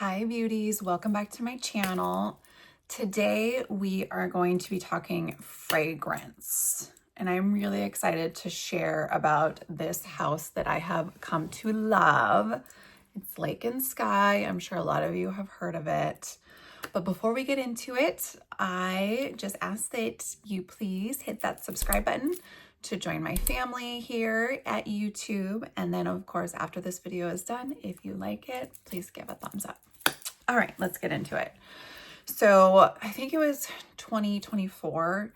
Hi beauties, welcome back to my channel. Today we are going to be talking fragrance, and I'm really excited to share about this house that I have come to love. It's Lake and Skye. I'm sure a lot of you have heard of it. But before we get into it, I just ask that you please hit that subscribe button to join my family here at YouTube. And then of course, after this video is done, if you like it, please give a thumbs up. All right, let's get into it. So I think it was 2024.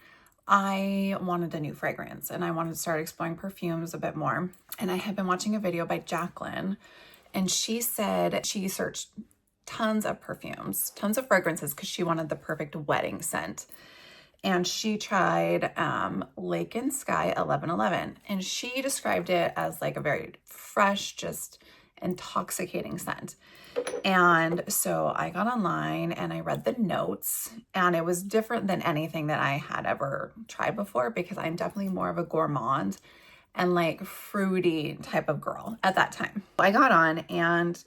I wanted a new fragrance and I wanted to start exploring perfumes a bit more. And I had been watching a video by Jacqueline, and she said she searched tons of perfumes, tons of fragrances, because she wanted the perfect wedding scent. And she tried Lake and Skye 1111, and she described it as like a very fresh, just intoxicating scent. And so I got online and I read the notes, and it was different than anything that I had ever tried before, because I'm definitely more of a gourmand and like fruity type of girl at that time. I got on and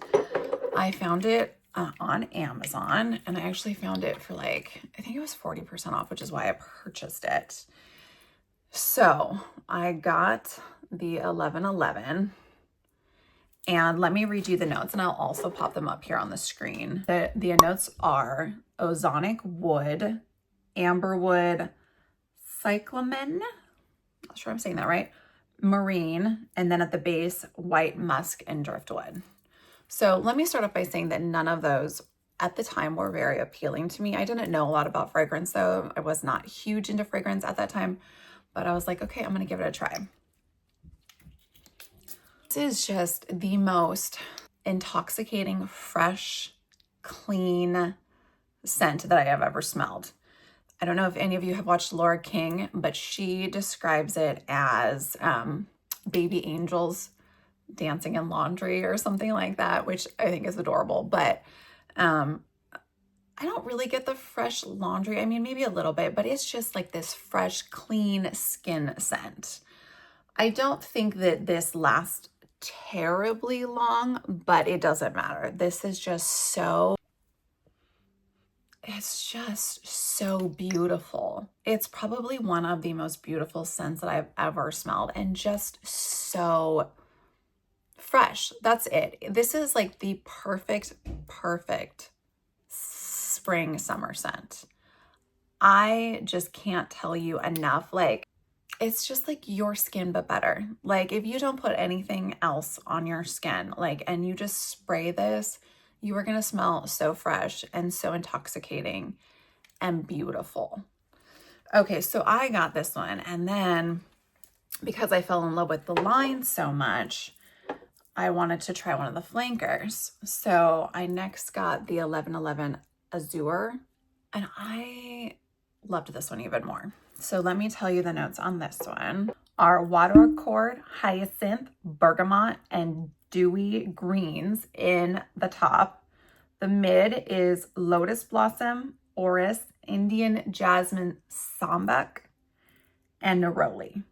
I found it on Amazon, and I actually found it for like, I think it was 40% off, which is why I purchased it. So I got the 1111, and let me read you the notes, and I'll also pop them up here on the screen. The notes are ozonic wood, amberwood, cyclamen, not sure I'm saying that right, marine, and then at the base, white musk and driftwood. So let me start off by saying that none of those at the time were very appealing to me. I didn't know a lot about fragrance though. I was not huge into fragrance at that time, but I was like, okay, I'm gonna give it a try. This is just the most intoxicating, fresh, clean scent that I have ever smelled. I don't know if any of you have watched Laura King, but she describes it as baby angels dancing in laundry or something like that, which I think is adorable. But I don't really get the fresh laundry. I mean, maybe a little bit, but it's just like this fresh, clean skin scent. I don't think that this lasts terribly long, but it doesn't matter. This is just so, it's just so beautiful. It's probably one of the most beautiful scents that I've ever smelled, and just so fresh. That's it. This is like the perfect spring summer scent. I just can't tell you enough. Like, it's just like your skin, but better. Like, if you don't put anything else on your skin, like, and you just spray this, you are going to smell so fresh and so intoxicating and beautiful. Okay, so I got this one, and then because I fell in love with the line so much, I wanted to try one of the flankers. So I next got the 1111 Azure, and I loved this one even more. So let me tell you the notes on this one. Are water accord, hyacinth, bergamot, and dewy greens in the top. The mid is lotus blossom, orris, Indian jasmine, sambac, and neroli.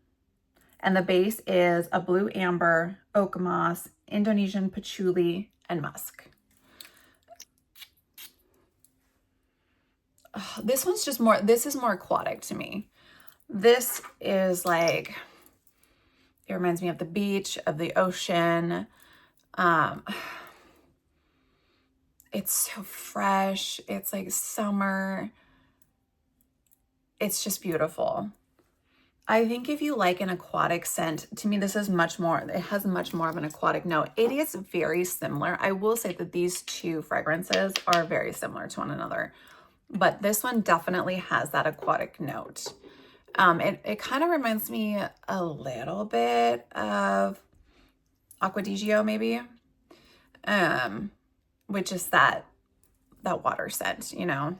And the base is a blue amber, oak moss, Indonesian patchouli, and musk. This one's just more, this is more aquatic to me. This is like, it reminds me of the beach, of the ocean. It's so fresh. It's like summer. It's just beautiful. I think if you like an aquatic scent, to me, this is much more, it has much more of an aquatic note. It is very similar. I will say that these two fragrances are very similar to one another, but this one definitely has that aquatic note. It kind of reminds me a little bit of Acqua di Gio, maybe, which is that water scent, you know,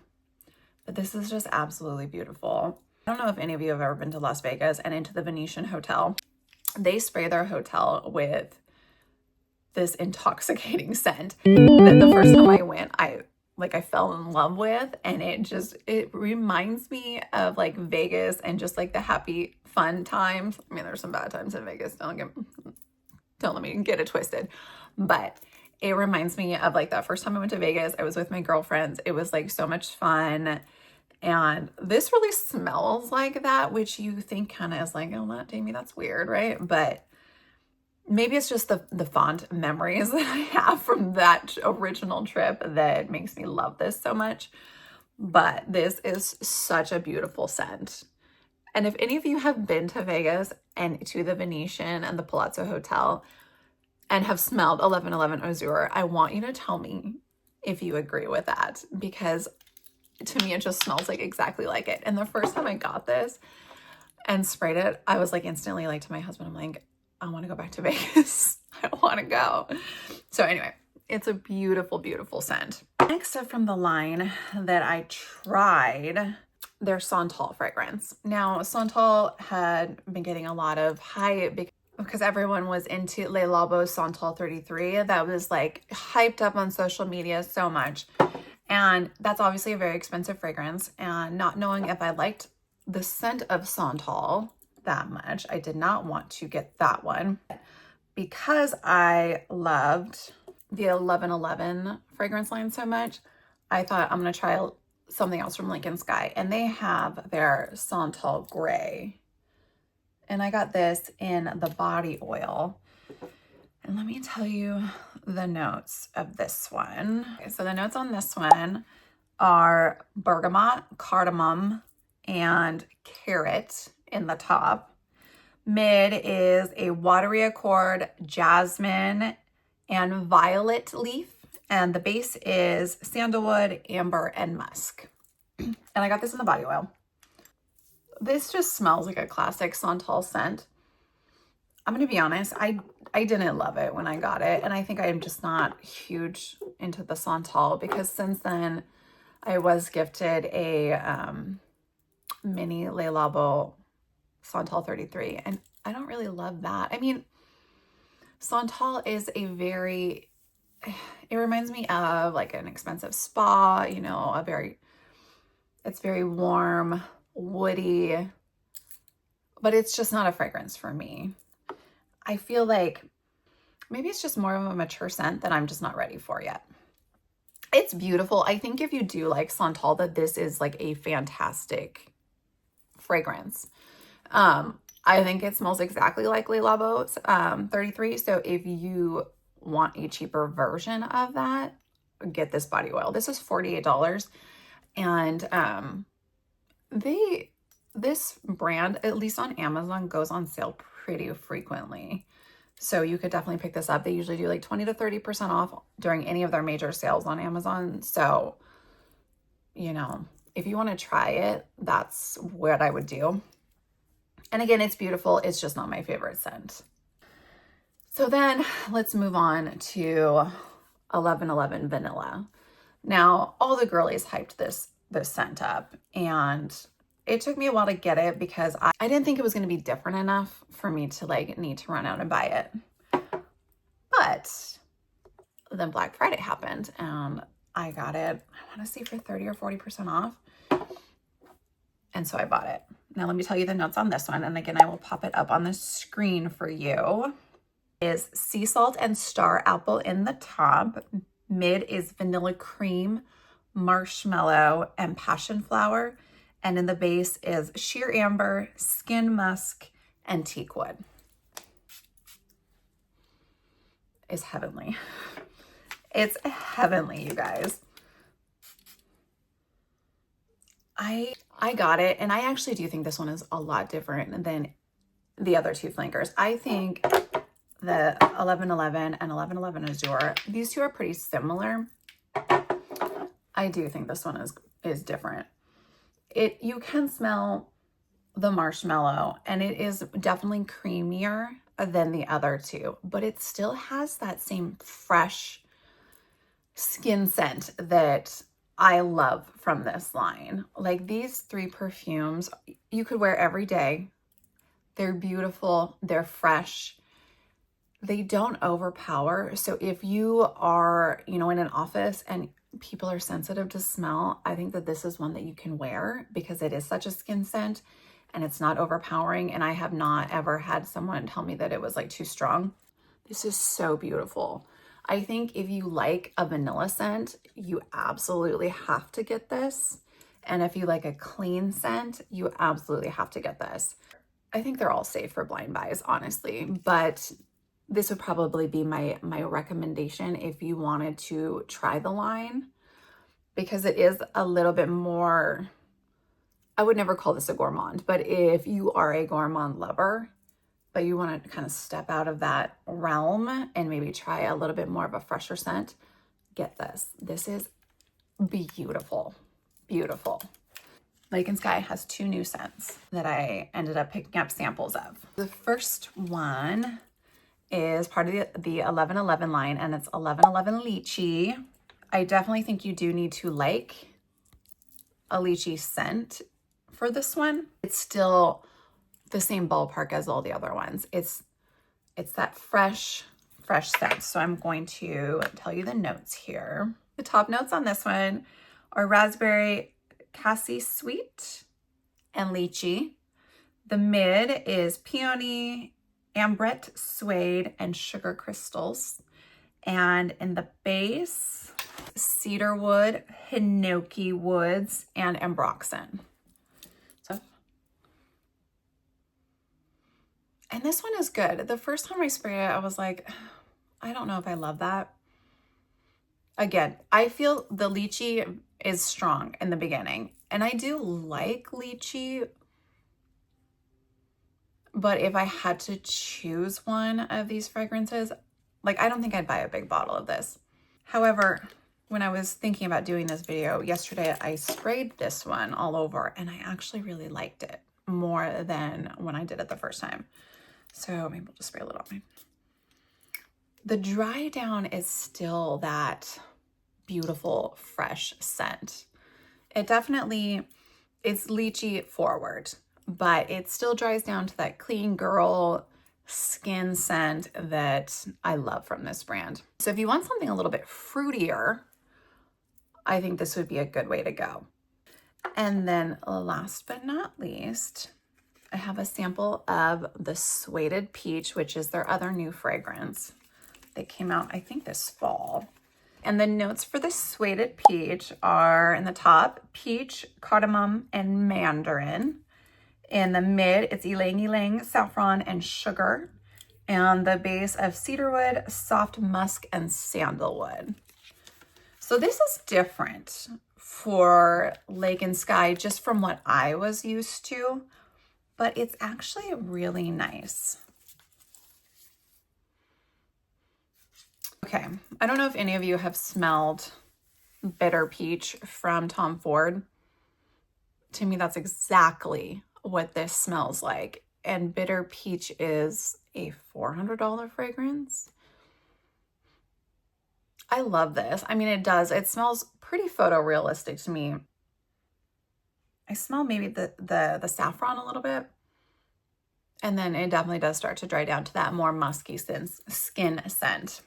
but this is just absolutely beautiful. I don't know if any of you have ever been to Las Vegas and into the Venetian Hotel. They spray their hotel with this intoxicating scent that the first time I went, I fell in love with, and it reminds me of like Vegas and just like the happy, fun times. I mean, there's some bad times in Vegas. Don't let me get it twisted, but it reminds me of like that first time I went to Vegas. I was with my girlfriends. It was like so much fun. And this really smells like that, which you think kind of is like, oh, not Jamie, that's weird, right? But maybe it's just the fond memories that I have from that original trip that makes me love this so much. But this is such a beautiful scent. And if any of you have been to Vegas and to the Venetian and the Palazzo Hotel and have smelled 1111 Azure, I want you to tell me if you agree with that, because to me, it just smells like exactly like it. And the first time I got this and sprayed it, I was like instantly like to my husband, I'm like, I want to go back to Vegas. I want to go. So anyway, it's a beautiful, beautiful scent. Next up from the line that I tried, their Santal fragrance. Now, Santal had been getting a lot of hype because everyone was into Le Labo's Santal 33. That was like hyped up on social media so much. And that's obviously a very expensive fragrance. And not knowing if I liked the scent of Santal that much, I did not want to get that one. Because I loved the 1111 fragrance line so much, I thought I'm going to try something else from Lincoln Skye. And they have their Santal Gray. And I got this in the body oil. And let me tell you the notes of this one. Okay, so the notes on this one are bergamot, cardamom, and carrot in the top. Mid is a watery accord, jasmine, and violet leaf. And the base is sandalwood, amber, and musk. And I got this in the body oil. This just smells like a classic Santal scent. I'm going to be honest, I didn't love it when I got it. And I think I'm just not huge into the Santal, because since then I was gifted a mini Le Labo Santal 33. And I don't really love that. I mean, Santal is it reminds me of like an expensive spa, you know, it's very warm, woody, but it's just not a fragrance for me. I feel like maybe it's just more of a mature scent that I'm just not ready for yet. It's beautiful. I think if you do like Santal, that this is like a fantastic fragrance. I think it smells exactly like Le Labo's 33. So if you want a cheaper version of that, get this body oil. This is $48. And this brand, at least on Amazon, goes on sale pretty frequently. So you could definitely pick this up. They usually do like 20 to 30% off during any of their major sales on Amazon. So, you know, if you want to try it, that's what I would do. And again, it's beautiful. It's just not my favorite scent. So then let's move on to 1111 Vanilla. Now, all the girlies hyped this scent up, and it took me a while to get it because I didn't think it was going to be different enough for me to like need to run out and buy it. But then Black Friday happened and I got it, I want to say for 30 or 40% off. And so I bought it. Now let me tell you the notes on this one. And again, I will pop it up on the screen for you. Is sea salt and star apple in the top. Mid is vanilla cream, marshmallow, and passion flower. And in the base is sheer amber, skin musk, and teak wood. It's heavenly. It's heavenly, you guys. I got it, and I actually do think this one is a lot different than the other two flankers. I think the 1111 and 1111 Azure, these two are pretty similar. I do think this one is different. You can smell the marshmallow, and it is definitely creamier than the other two, but it still has that same fresh skin scent that I love from this line. Like these three perfumes, you could wear every day. They're beautiful, they're fresh, they don't overpower. So if you are, you know, in an office and people are sensitive to smell, I think that this is one that you can wear because it is such a skin scent and it's not overpowering. And I have not ever had someone tell me that it was like too strong. This is so beautiful. I think if you like a vanilla scent, you absolutely have to get this. And if you like a clean scent, you absolutely have to get this. I think they're all safe for blind buys, honestly, but this would probably be my recommendation if you wanted to try the line, because it is a little bit more, I would never call this a gourmand, but if you are a gourmand lover, but you want to kind of step out of that realm and maybe try a little bit more of a fresher scent, get this. This is beautiful, beautiful. Lake and Skye has 2 new scents that I ended up picking up samples of. The first one is part of the 1111 line, and it's 1111 Lychee. I definitely think you do need to like a lychee scent for this one. It's still the same ballpark as all the other ones. It's that fresh scent. So I'm going to tell you the notes here. The top notes on this one are raspberry, cassie sweet, and lychee. The mid is peony, ambrette, suede, and sugar crystals. And in the base, cedarwood, hinoki woods, and ambroxan. So, and this one is good. The first time I sprayed it, I was like, I don't know if I love that. Again, I feel the lychee is strong in the beginning, and I do like lychee, but if I had to choose one of these fragrances, like, I don't think I'd buy a big bottle of this. However, when I was thinking about doing this video yesterday, I sprayed this one all over, and I actually really liked it more than when I did it the first time. So maybe we'll just spray a little on me. The dry down is still that beautiful, fresh scent. It definitely, it's lychee forward, but it still dries down to that clean girl skin scent that I love from this brand. So if you want something a little bit fruitier, I think this would be a good way to go. And then last but not least, I have a sample of the Sueded Peach, which is their other new fragrance. They came out, I think, this fall. And the notes for the Sueded Peach are in the top, peach, cardamom, and mandarin. In the mid, it's ylang ylang, saffron, and sugar. And the base of cedarwood, soft musk, and sandalwood. So this is different for Lake and Skye just from what I was used to, but it's actually really nice. Okay, I don't know if any of you have smelled Bitter Peach from Tom Ford. To me, that's exactly what this smells like. And Bitter Peach is a $400 fragrance. I love this. I mean, it does. It smells pretty photorealistic to me. I smell maybe the saffron a little bit. And then it definitely does start to dry down to that more musky skin scent.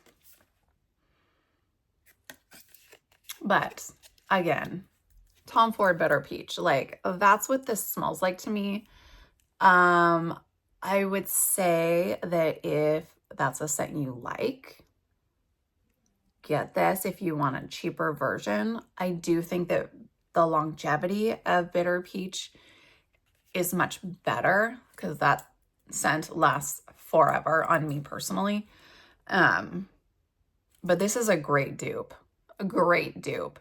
But again, Tom Ford Bitter Peach, like, that's what this smells like to me. I would say that if that's a scent you like, get this if you want a cheaper version. I do think that the longevity of Bitter Peach is much better because that scent lasts forever on me personally. But this is a great dupe, a great dupe.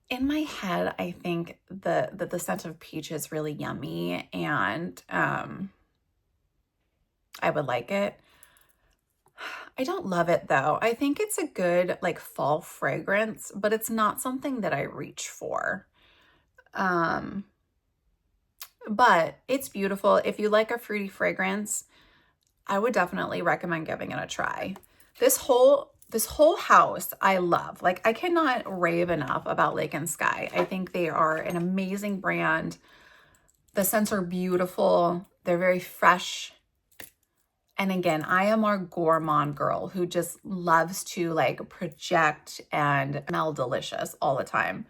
In my head, I think the scent of peach is really yummy, and I would like it. I don't love it though. I think it's a good like fall fragrance, but it's not something that I reach for. But it's beautiful. If you like a fruity fragrance, I would definitely recommend giving it a try. This whole house I love. Like, I cannot rave enough about Lake and Skye. I think they are an amazing brand. The scents are beautiful. They're very fresh. And again, I am our gourmand girl who just loves to like project and smell delicious all the time.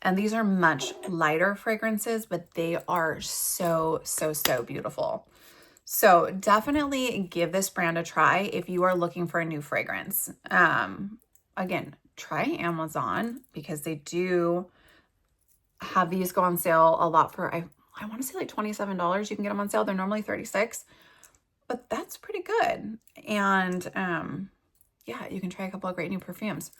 And these are much lighter fragrances, but they are so, so, so beautiful. So definitely give this brand a try if you are looking for a new fragrance. Again, try Amazon because they do have these go on sale a lot for, I want to say like $27. You can get them on sale. They're normally $36, but that's pretty good. And yeah, you can try a couple of great new perfumes.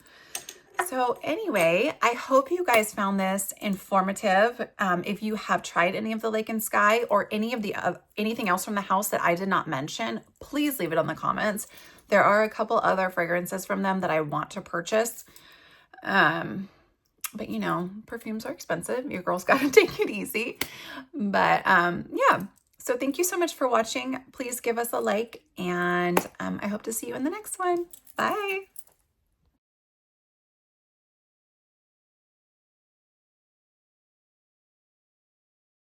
So anyway, I hope you guys found this informative. If you have tried any of the Lake and Skye or any of the anything else from the house that I did not mention, please leave it in the comments. There are a couple other fragrances from them that I want to purchase. But you know, perfumes are expensive. Your girl's got to take it easy. But yeah, so thank you so much for watching. Please give us a like, and I hope to see you in the next one. Bye.